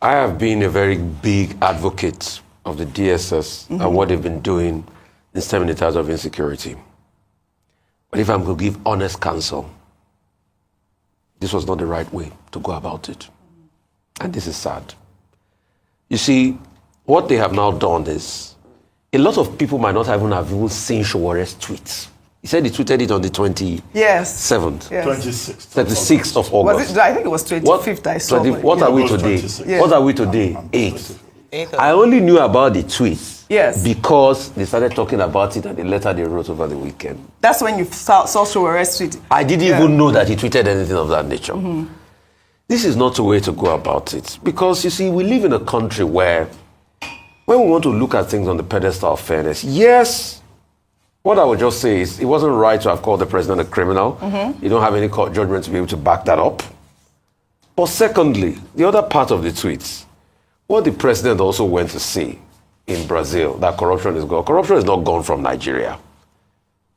I have been a very big advocate of the DSS and what they've been doing in stemming the tides of insecurity. But if I'm going to give honest counsel, this was not the right way to go about it. And this is sad. You see, what they have now done is, a lot of people might not even have seen Sowore's tweets. He said he tweeted it on the 27th. Yes. 36th of August. I think it was 25th. I saw. What are we today? Yeah. What are we today? 8th. I only knew about the tweets because they started talking about it and the letter they wrote over the weekend. That's when you saw Sowore's tweet. I didn't even know that he tweeted anything of that nature. This is not a way to go about it, because you see, we live in a country where when we want to look at things on the pedestal of fairness, yes, what I would just say is it wasn't right to have called the president a criminal. You don't have any court judgment to be able to back that up. But secondly, the other part of the tweets, what the president also went to say in Brazil, that corruption is gone. Corruption is not gone from Nigeria.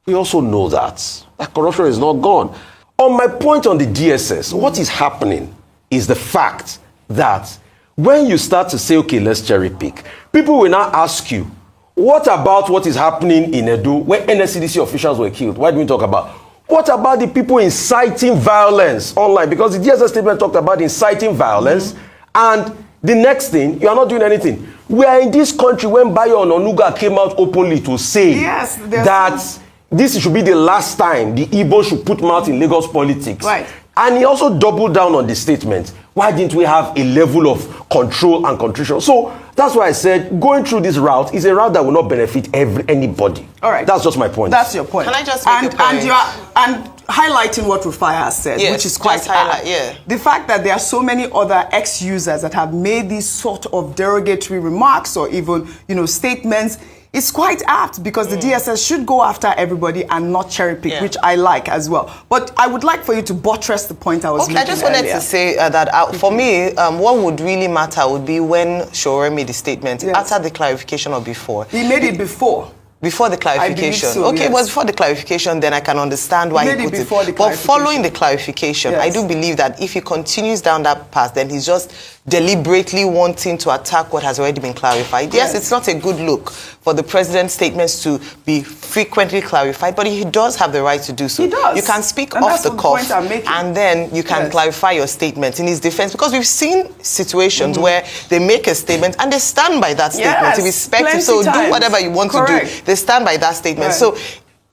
We also know that corruption is not gone. On my point on the DSS, what is happening is the fact that when you start to say, okay, let's cherry pick, people will now ask you, what about what is happening in Edo where NSCDC officials were killed? Why do we talk about? What about the people inciting violence online? Because the DSS statement talked about inciting violence, and the next thing, you are not doing anything. We are in this country when Bayo Ononuga came out openly to say that this should be the last time the Igbo should put mouth in Lagos politics. Right. And he also doubled down on the statement. Why didn't we have a level of control and contrition? So that's why I said going through this route is a route that will not benefit anybody. All right. That's just my point. That's your point. Can I just make a point? And highlighting what Rufai has said, which is quite the fact that there are so many other ex-users that have made these sort of derogatory remarks or even, statements. It's quite apt, because the DSS should go after everybody and not cherry pick, which I like as well. But I would like for you to buttress the point I was making. I just wanted to say that for me, what would really matter would be when Sowore made the statement, after the clarification or before. He made it before. Before the clarification. So, okay, but before the clarification, then I can understand why he put it. But following the clarification, I do believe that if he continues down that path, then he's just deliberately wanting to attack what has already been clarified. Yes, it's not a good look for the president's statements to be frequently clarified, but he does have the right to do so. He does. You can speak off the cuff, and then you can clarify your statement in his defense, because we've seen situations where they make a statement and they stand by that statement. Irrespective, so do whatever you want to do. They stand by that statement. So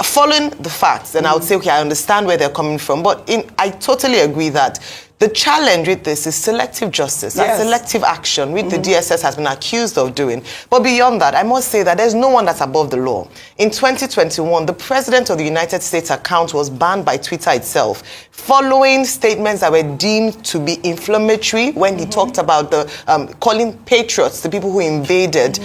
following the facts, then I would say, okay, I understand where they're coming from, but I totally agree that the challenge with this is selective justice and selective action, which the DSS has been accused of doing. But beyond that, I must say that there's no one that's above the law. In 2021, the President of the United States account was banned by Twitter itself, following statements that were deemed to be inflammatory when he talked about the calling patriots the people who invaded,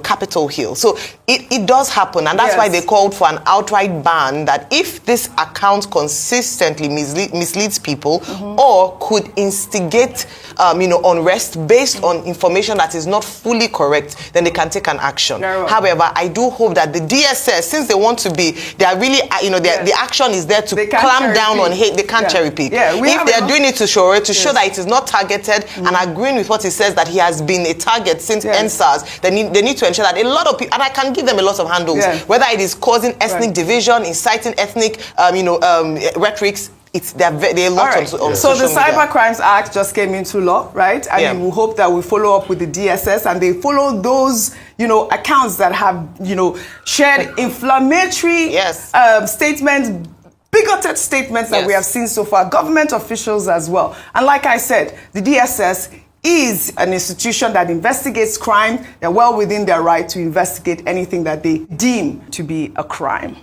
Capitol Hill. So it does happen, and that's why they called for an outright ban, that if this account consistently misleads people or could instigate, unrest based on information that is not fully correct, then they can take an action. However, I do hope that the DSS, since they want to be, they are really, the action is there to clamp down on hate. They can't cherry pick. If they are doing it to Sowore to show that it is not targeted and agreeing with what he says that he has been a target since NSAS, they need to ensure that a lot of people, and I can give them a lot of handles, whether it is causing ethnic division, inciting ethnic, rhetorics. They're a lot on So the media. Cyber Crimes Act just came into law, right? And we hope that we follow up with the DSS and they follow those, accounts that have, shared inflammatory statements, bigoted statements that we have seen so far, government officials as well. And like I said, the DSS is an institution that investigates crime. They're well within their right to investigate anything that they deem to be a crime.